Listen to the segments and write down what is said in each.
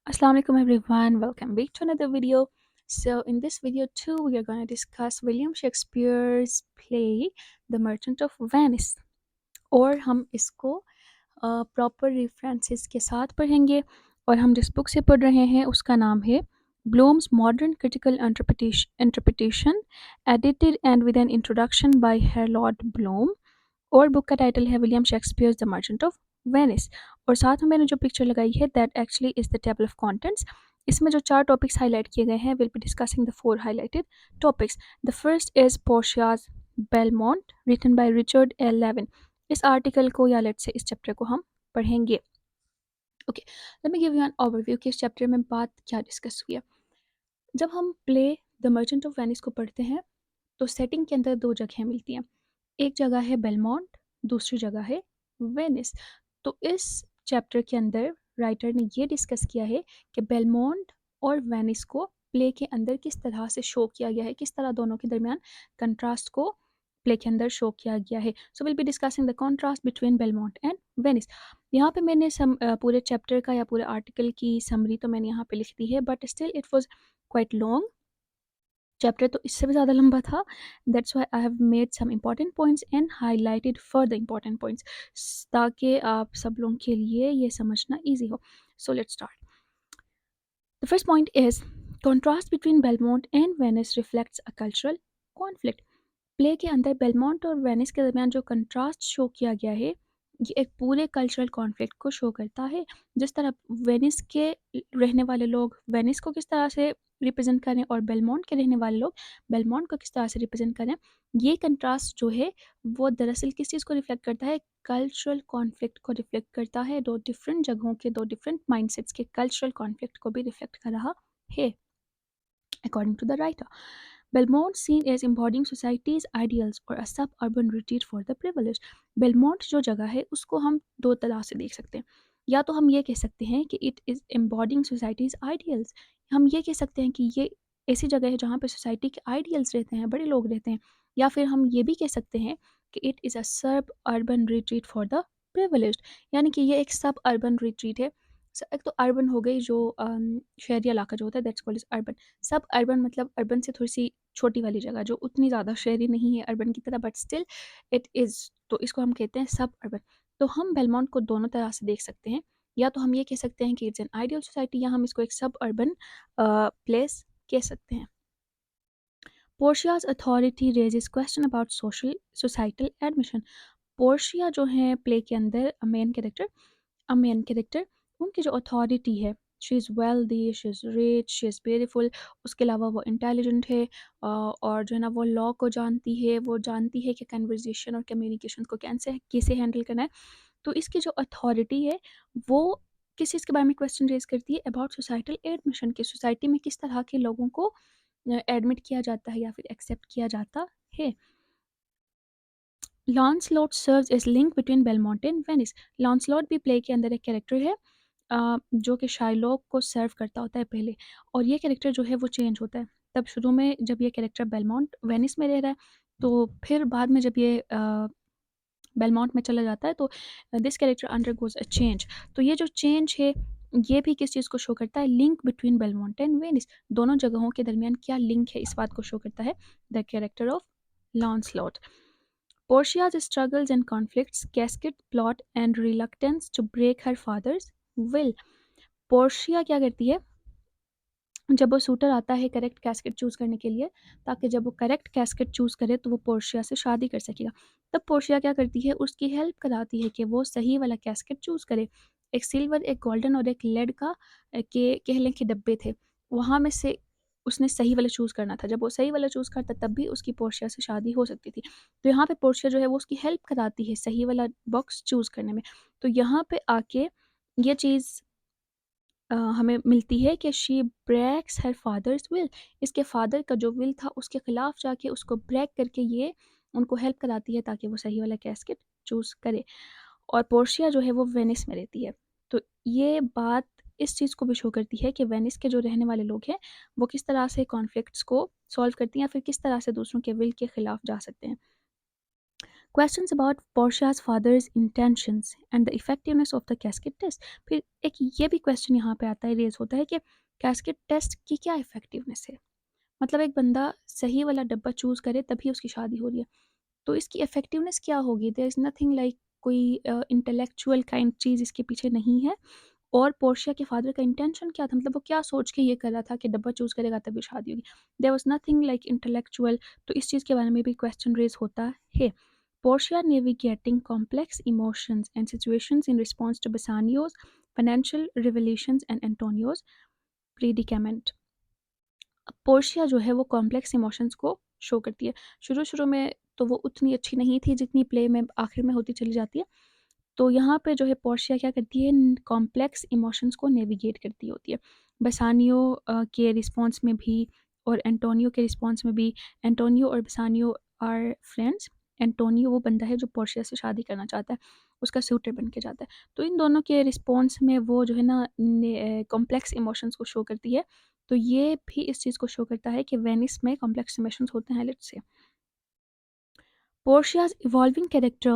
Assalamu alaikum everyone, welcome back to another video. So in this video too we are going to discuss William Shakespeare's play The Merchant of Venice, और हम इसको proper references के साथ पढ़ेंगे। और हम जिस बुक से पढ़ रहे हैं उसका नाम है Bloom's modern critical interpretation, edited and with an introduction by Harold Bloom. और बुक का टाइटल है William Shakespeare the merchant of Venice. और साथ में मैंने जो पिक्चर लगाई है that actually is the table of contents. इसमें जो 4 टॉपिक्स हाईलाइट किए गए हैं, will be discussing the 4 highlighted topics. The first is Portia's Belmont written by Richard L Levin. इस आर्टिकल को या लेट से इस चैप्टर को हम पढ़ेंगे। Okay, let me give you an overview कि इस चैप्टर में बात क्या डिस्कस हुई है। जब हम play the merchant of Venice को पढ़ते हैं तो सेटिंग के अंदर 2 जगह मिलती हैं। एक जगह है बेलमोंट, दूसरी जगह है वेनिस। तो इस चैप्टर के अंदर राइटर ने ये डिस्कस किया है कि बेलमोंट और वेनिस को प्ले के अंदर किस तरह से शो किया गया है, किस तरह दोनों के दरमियान कंट्रास्ट को प्ले के अंदर शो किया गया है। So will be discussing the contrast between Belmont and Venice. यहाँ पे मैंने पूरे चैप्टर का या पूरे आर्टिकल की समरी तो मैंने यहाँ पे लिख दी है, but still it was quite long. Chapter तो इससे भी ज़्यादा लंबा था। That's why I have made some important points and highlighted further important points, ताकि आप सब लोगों के लिए ये समझना ईजी हो। So let's start. The first point is contrast between Belmont and Venice reflects a cultural conflict. Play के अंदर बेलमोंट और वेनिस के दरमियान जो कंट्रास्ट शो किया गया है, ये एक पूरे कल्चरल कॉन्फ्लिक्ट को शो करता है। जिस तरह वेनिस के रहने वाले लोग वेनिस को किस तरह से रिप्रेजेंट करें और बेलमोंट के रहने वाले लोग बेलमोंट को किस तरह से रिप्रेजेंट करें, ये कंट्रास्ट जो है वो दरअसल किस चीज़ को रिफ्लेक्ट करता है, कल्चरल कॉन्फ्लिक्ट को रिफ्लेक्ट करता है। 2 डिफरेंट जगहों के 2 डिफरेंट माइंडसेट्स के कल्चरल कॉन्फ्लिक्ट को भी रिफ्लेक्ट कर रहा है। According to the writer, Belmont seen as embodying society's ideals or a suburban retreat for the privileged. Belmont जो जगह है उसको हम 2 तरह से देख सकते हैं। या तो हम ये कह सकते हैं कि it is embodying societies ideals. हम ये कह सकते हैं कि ये ऐसी जगह है जहाँ पे सोसाइटी के आइडियल्स रहते हैं, बड़े लोग रहते हैं। या फिर हम ये भी कह सकते हैं कि इट इज़ अ सब urban retreat for the privileged, यानी कि ये एक सब अर्बन रिट्रीट है। एक तो अर्बन हो गई जो शहरी इलाका जो होता है, दैट्स कॉल्ड इज अर्बन। सब अर्बन मतलब अर्बन से थोड़ी सी छोटी वाली जगह जो उतनी ज़्यादा शहरी नहीं है अर्बन की तरह, बट स्टिल इट इज़, तो इसको हम कहते हैं सब अर्बन। तो हम बेलमोंट को दोनों तरह से देख सकते हैं। या तो हम ये कह सकते हैं कि इट्स एन आइडियल सोसाइटी, या हम इसको एक सब अर्बन प्लेस कह सकते हैं। Portia's authority raises question about social societal admission. Portia जो है प्ले के अंदर मेन कैरेक्टर, उनकी जो अथॉरिटी है, she is wealthy, she is rich, she is beautiful. उसके अलावा वो इंटेलिजेंट है, और जो है ना वो लॉ को जानती है, वो जानती है कि कन्वर्जेशन और कम्युनिकेशन को कैसे हैंडल करना है। तो इसकी जो अथॉरिटी है वो किस चीज़ के बारे में क्वेश्चन रेज करती है, अबाउट सोसाइटल एडमिशन, कि सोसाइटी में किस तरह के लोगों को एडमिट किया जाता है या फिर एक्सेप्ट किया जाता है। Launcelot serves as link between Belmont and Venice. Launcelot भी प्ले के अंदर एक कैरेक्टर है, जो कि शाइलॉक को सर्व करता होता है पहले, और ये कैरेक्टर जो है वो चेंज होता है। तब शुरू में जब ये कैरेक्टर बेलमोंट वेनिस में रह रहा है, तो फिर बाद में जब ये बेलमोंट में चला जाता है तो this character undergoes a change. तो ये जो चेंज है ये भी किस चीज़ को शो करता है, link between Belmont and Venice. दोनों जगहों के दरमियान क्या लिंक है इस बात को शो करता है the character of Launcelot. Portia's struggles and conflicts, casket plot and reluctance to break her father's will. Portia क्या करती है, जब वो सूटर आता है करेक्ट कैस्केट चूज़ करने के लिए, ताकि जब वो करेक्ट कैस्केट चूज़ करे तो वो पोर्शिया से शादी कर सकेगा। तब पोर्शिया क्या करती है, उसकी हेल्प कराती है कि वो सही वाला कैस्केट चूज़ करे। एक सिल्वर, एक गोल्डन और एक लेड का के कह लें कि डब्बे थे, वहाँ में से उसने सही वाला चूज़ करना था। जब वो सही वाला चूज़ करता तब भी उसकी पोर्शिया से शादी हो सकती थी। तो यहाँ पे पोर्शिया जो है वो उसकी हेल्प कराती है सही वाला बॉक्स चूज़ करने में। तो यहाँ पे आके ये चीज़ हमें मिलती है कि she breaks her father's will. इसके फादर का जो विल था उसके ख़िलाफ़ जाके उसको ब्रेक करके ये उनको हेल्प कराती है ताकि वो सही वाला कैस्केट चूज़ करे। और पोर्शिया जो है वो वेनिस में रहती है। तो ये बात इस चीज़ को भी शो करती है कि वेनिस के जो रहने वाले लोग हैं वो किस तरह से कॉन्फ्लिक्ट्स को सॉल्व करती हैं या फिर किस तरह से दूसरों के विल के ख़िलाफ़ जा सकते हैं। Questions about Portia's father's intentions and the effectiveness of the casket test. फिर एक ये भी क्वेश्चन यहाँ पे आता है, रेज होता है कि कैस्केट टेस्ट की क्या इफेक्टिवनेस है। मतलब एक बंदा सही वाला डब्बा चूज़ करे तभी उसकी शादी हो रही है, तो इसकी इफेक्टिवनेस क्या होगी। देयर इज़ नथिंग लाइक कोई इंटेलेक्चुअल काइंड चीज़ इसके पीछे नहीं है। और पोर्शिया के फादर का इंटेंशन क्या था, मतलब वो क्या सोच के ये कर रहा था कि डब्बा चूज़ करेगा तभी शादी होगी। There was nothing like intellectual. तो इस चीज़ के बारे में भी क्वेश्चन रेज होता है। Portia navigating complex emotions and situations in response to Bassanio's financial revelations and Antonio's predicament. Portia जो है वो कॉम्प्लेक्स इमोशंस को शो करती है। शुरू-शुरू में तो वो उतनी अच्छी नहीं थी जितनी प्ले में आखिर में होती चली जाती है। तो यहाँ पे जो है पोर्शिया क्या करती है, कॉम्प्लेक्स इमोशंस को नेविगेट करती होती है। बेसानियो के रिस्पॉन्स में भी और एंटोनियो के रिस्पॉन्स में भी। एंटोनियो और बेसानियो आर फ्रेंड्स। एंटोनियो वो बंदा है जो पोर्शिया से शादी करना चाहता है, उसका सूटर बन के जाता है। तो इन दोनों के रिस्पॉन्स में वो जो है ना कॉम्प्लेक्स इमोशंस को शो करती है। तो ये भी इस चीज़ को शो करता है कि वेनिस में कॉम्प्लेक्स इमोशंस होते हैं। Let's say Portia's evolving character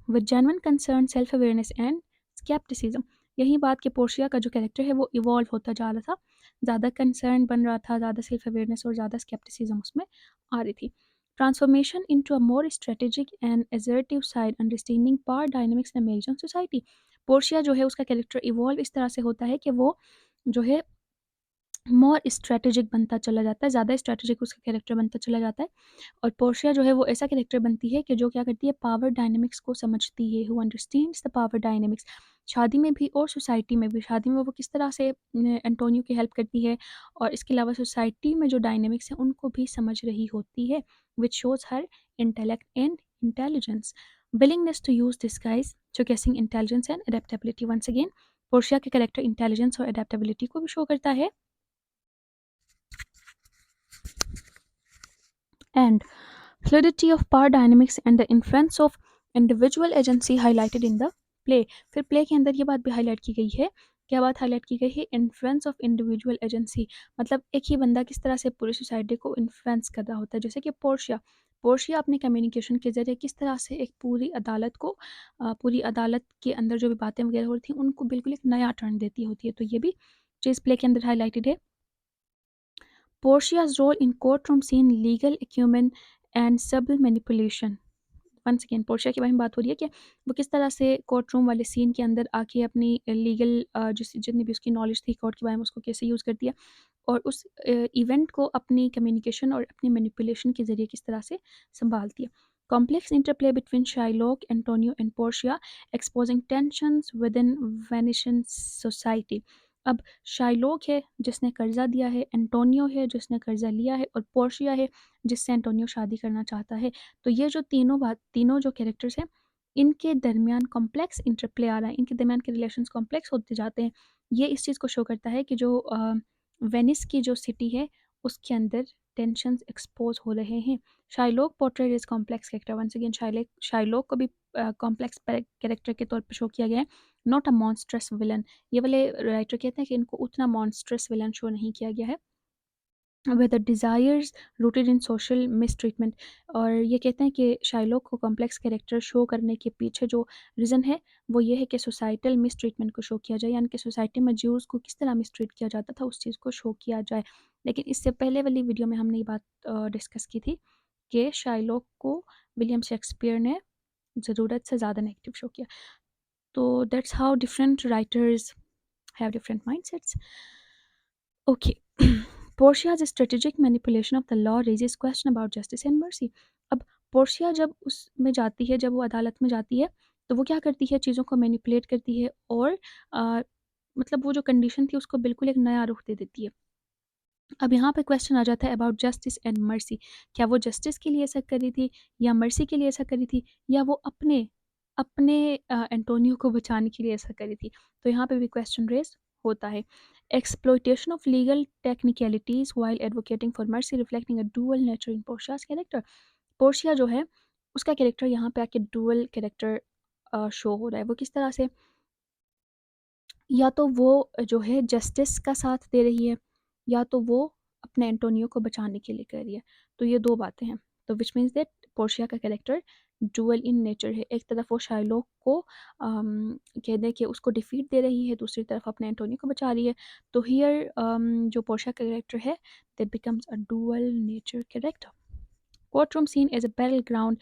with genuine concern, self awareness and skepticism। यही बात कि पोर्शिया का जो कैरेक्टर है वो इवॉल्व होता जा रहा था, ज़्यादा कंसर्न बन रहा था, ज़्यादा सेल्फ अवेयरनेस और ज़्यादा स्केप्टिसिज्म उसमें आ रही थी। Transformation into a more strategic and assertive side understanding power dynamics in American society. Portia जो है उसका कैरेक्टर इवॉल्व इस तरह से होता है कि वो जो है मोर स्ट्रेटेजिक बनता चला जाता है, ज़्यादा स्ट्रेटेजिक उसका कैरेक्टर बनता चला जाता है। और पोर्शिया जो है वो ऐसा कैरेक्टर बनती है कि जो क्या करती है, पावर डायनामिक्स को समझती है, who understands the power dynamics. शादी में भी और सोसाइटी में भी। शादी में वो किस तरह से एंटोनियो की हेल्प करती है, और इसके अलावा सोसाइटी में जो डायनामिक्स है उनको भी समझ रही होती है, which shows her intellect and intelligence. Willingness to use disguise showcasing intelligence and adaptability. Once again Portia के कैरेक्टर इंटेलिजेंस और अडेप्टेबिलिटी को भी शो करता है। And fluidity of power dynamics and the influence of individual agency highlighted in the play। फिर play के अंदर ये बात भी हाईलाइट की गई है। क्या बात हाईलाइट की गई है? Influence of individual agency. मतलब एक ही बंदा किस तरह से पूरी सोसाइटी को इन्फ्लुएंस कर रहा होता है। जैसे कि पोर्शिया पोर्शिया अपने कम्युनिकेशन के ज़रिए किस तरह से एक पूरी अदालत को पूरी अदालत के अंदर जो भी बातें वगैरह हो रही थी उनको बिल्कुल एक नया टर्न देती होती है। तो ये भी चीज़ प्ले के अंदर हाईलाइटेड है। Portia's role in courtroom scene, legal acumen and subtle manipulation। Once again Portia के बारे में बात हो रही है कि वो किस तरह से कोर्ट रूम वाले सीन के अंदर आके अपनी लीगल जितनी भी उसकी नॉलेज थी कोर्ट के बारे में उसको कैसे यूज़ करती है, और उस इवेंट को अपनी कम्युनिकेशन और अपनी मैनिपुलेशन के ज़रिए किस तरह से संभालती है। Complex interplay between Shylock Antonio and Portia exposing tensions with in Venetian society. अब शाइलॉक है जिसने कर्जा दिया है, एंटोनियो है जिसने कर्जा लिया है, और पोर्शिया है जिससे एंटोनियो शादी करना चाहता है। तो ये जो तीनों जो कैरेक्टर्स हैं इनके दरमियान कॉम्प्लेक्स इंटरप्ले आ रहा है, इनके दरमियान के रिलेशंस कॉम्प्लेक्स होते जाते हैं। ये इस चीज़ को शो करता है कि जो वेनिस की जो सिटी है उसके अंदर टेंशंस एक्सपोज हो रहे हैं। Shylock portrayed is complex character. Once again Shylock को भी कॉम्प्लेक्स कैरेक्टर के तौर पर शो किया गया है, नॉट अ मॉन्स्ट्रस विलन। ये वाले राइटर कहते हैं कि इनको उतना मॉन्स्ट्रस विलन शो नहीं किया गया है, with the desires rooted in social mistreatment। और ये कहते हैं कि शाइलॉक को कॉम्प्लेक्स कैरेक्टर शो करने के पीछे जो रीज़न है वो ये है कि सोसाइटल मिसट्रीटमेंट को शो किया जाए, यानी कि सोसाइटी में ज्यूज़ को किस तरह मिसट्रीट किया जाता था उस चीज़ को शो किया जाए। लेकिन इससे पहले वाली वीडियो में हमने ये बात डिस्कस की थी कि शाइलॉक को विलियम शेक्सपियर ने ज़रूरत से ज़्यादा नेगेटिव शो किया। तो that's how different writers have different mindsets. Okay. Portia's strategic manipulation of the law raises question about justice and mercy। अब पोर्शिया जब उसमें जाती है, जब वो अदालत में जाती है तो वो क्या करती है, चीज़ों को मैनिपुलेट करती है, और मतलब वो जो कंडीशन थी उसको बिल्कुल एक नया रुख दे देती है। अब यहाँ पे क्वेश्चन आ जाता है अबाउट जस्टिस एंड मर्सी। क्या वो जस्टिस के लिए ऐसा कर रही थी या मर्सी के लिए ऐसा कर रही थी, या वो अपने अपने एंटोनियो को बचाने के लिए ऐसा कर रही थी। तो यहाँ पे भी क्वेश्चन रेज होता है। Exploitation of legal technicalities while advocating for mercy reflecting a dual nature in Portia's character. Portia जो है उसका कैरेक्टर यहाँ पे आके डुअल कैरेक्टर शो हो रहा है। वो किस तरह से, या तो वो जो है जस्टिस का साथ दे रही है, या तो वो अपने एंटोनियो को बचाने के लिए कर रही है। तो ये दो बातें हैं। तो विच मीन्स दैट पोर्शिया का कैरेक्टर डुअल इन नेचर है। एक तरफ वो शाइलोक को कह दें कि उसको डिफीट दे रही है, दूसरी तरफ अपने एंटोनियो को बचा रही है। तो हियर जो पोर्शिया का कैरेक्टर है that becomes a dual nature character. Court room scene as a battle ground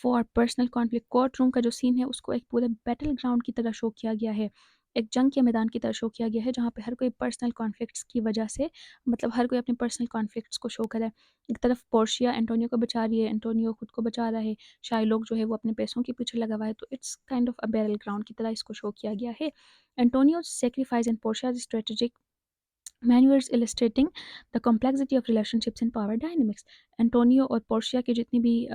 for personal conflict. Court room का जो सीन है उसको एक पूरे बैटल ग्राउंड की तरह शो किया गया है, एक जंग के मैदान की तरह शो किया गया है, जहाँ पे हर कोई पर्सनल कॉन्फ्लिक्ट्स की वजह से, मतलब हर कोई अपने पर्सनल कॉन्फ्लिक्ट्स को शो करे। एक तरफ पोर्शिया एंटोनियो को बचा रही है, एंटोनियो खुद को बचा रहा है, शाइलोक जो है वो अपने पैसों के पीछे लगा हुआ है। तो it's kind of a battle ground की तरह इसको शो किया गया है। Antonio sacrifice and Portia strategic manoeuvres illustrating the complexity of relationships and power dynamics. Antonio और पोर्शिया के जितनी भी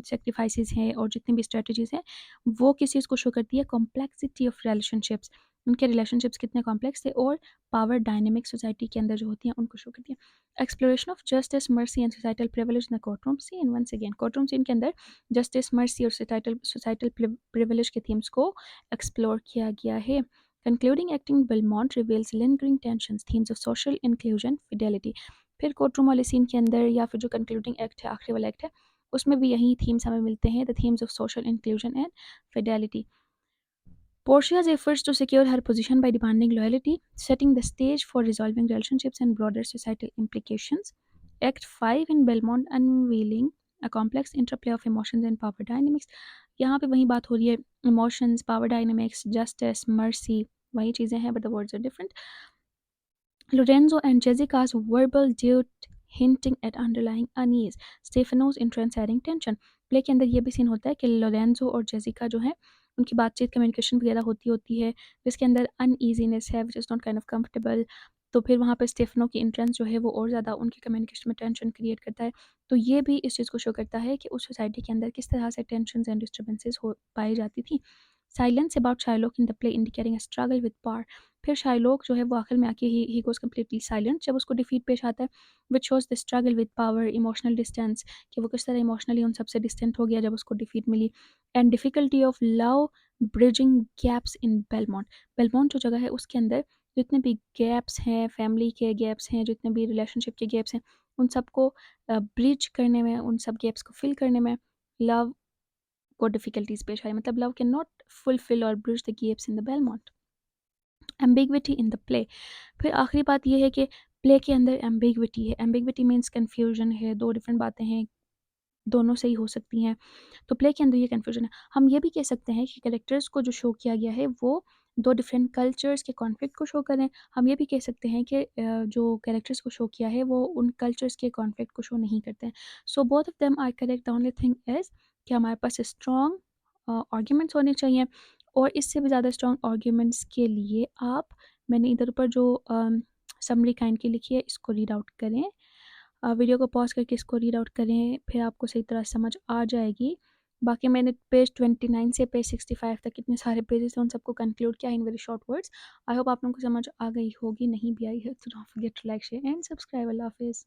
सेक्रीफाइसेस हैं और जितनी भी स्ट्रेटजीज हैं वो किस चीज़ को शो करती है, कॉम्प्लेक्सिटी ऑफ रिलेशनशिप्स, उनके रिलेशनशिप्स कितने कॉम्प्लेक्स थे, और पावर डायनेमिक सोसाइटी के अंदर जो होती हैं उनको शो करती है। Exploration of justice mercy and societal privilege in the court room scene. Once again court room scene के अंदर जस्टिस मर्सी और सोसाइटल प्रिविलेज के थीम्स को एक्सप्लोर किया गया है। Concluding acting Belmont reveals lingering tensions, themes of social inclusion, fidelity. फिर courtroom वाले सीन के अंदर या फिर जो कंक्लूडिंग एक्ट है, आखिरी वाला एक्ट है, उसमें भी यही थीम्स हमें मिलते हैं, the themes of social inclusion and fidelity. Portia's efforts to secure her position by demanding loyalty, setting the stage for resolving relationships and broader societal implications. Act 5 in Belmont unveiling a complex interplay of emotions and power dynamics. यहाँ पे वही बात हो रही है, emotions, power dynamics, justice, mercy, वही चीज़ें हैं, but the words are different. Lorenzo and Jessica's verbal duet hinting at underlying unease. Stefano's entrance adding tension. Play के अंदर ये भी सीन होता है कि लोरेंजो और जेसिका जो है उनकी बातचीत कम्युनिकेशन वगैरह होती है, जिसके अंदर अनईजीनेस है, which is not kind of comfortable. तो फिर वहाँ पर स्टेफनो की इंट्रेंस जो है वो और ज़्यादा उनकी कम्युनिकेशन में टेंशन क्रिएट करता है। तो ये भी इस चीज़ को शो करता है कि उस सोसाइटी के अंदर किस तरह से टेंशन एंड डिस्टर्बेंसेस हो पाई जाती थी। Silence about Shylock in the play indicating a struggle with power. फिर शाइलोक जो है वो आखिर में आके ही गोज कम्प्लीटली साइलेंट जब उसको डिफीट पेश आता है, which shows the struggle with power, emotional distance, कि वो किस तरह इमोशनली उन सबसे डिस्टेंट हो गया जब उसको डिफीट मिली, and difficulty of love bridging gaps in Belmont. Belmont जो जगह है उसके अंदर जितने भी गैप्स हैं, फैमिली के गैप्स हैं, जितने भी रिलेशनशिप के गैप्स हैं, उन सबको ब्रिज करने में, उन सब गैप्स को फिल करने में लव को डिफिकल्टीज पेश आई। मतलब लव कैन नॉट फुलफिल और bridge the gaps in the Belmont. Ambiguity in the play. फिर आखिरी बात यह है कि प्ले के अंदर एम्बिग्विटी है। एम्बिग्विटी मीन्स कन्फ्यूजन है, दो डिफरेंट बातें हैं, दोनों सही हो सकती हैं। तो प्ले के अंदर ये कन्फ्यूजन है। हम ये भी कह सकते हैं कि कैरेक्टर्स को जो शो किया गया है वो दो डिफरेंट कल्चर्स के कॉन्फ्लिक्ट को शो करें। हम ये भी कह सकते हैं कि जो कैरेक्टर्स को शो किया है वो उन कल्चर्स के कॉन्फ्लिक्ट को शो नहीं करते हैं। So both of them are correct. The only thing is कि हमारे पास स्ट्रॉन्ग आर्ग्यूमेंट्स होने चाहिए, और इससे भी ज़्यादा स्ट्रॉन्ग आर्ग्यूमेंट्स के लिए आप, मैंने इधर ऊपर जो समरी काइंड की लिखी है इसको रीड आउट करें, वीडियो को पॉज करके इसको रीड आउट करें, फिर आपको सही तरह समझ आ जाएगी। बाकी मैंने पेज 29 से पेज 65 तक कितने सारे पेजेस हैं उन सबको कंक्लूड किया in very short words. I hope आप लोगों को समझ आ गई होगी, नहीं भी आई है तो don't forget to like share and subscribe. अल्लाह हाफिज़।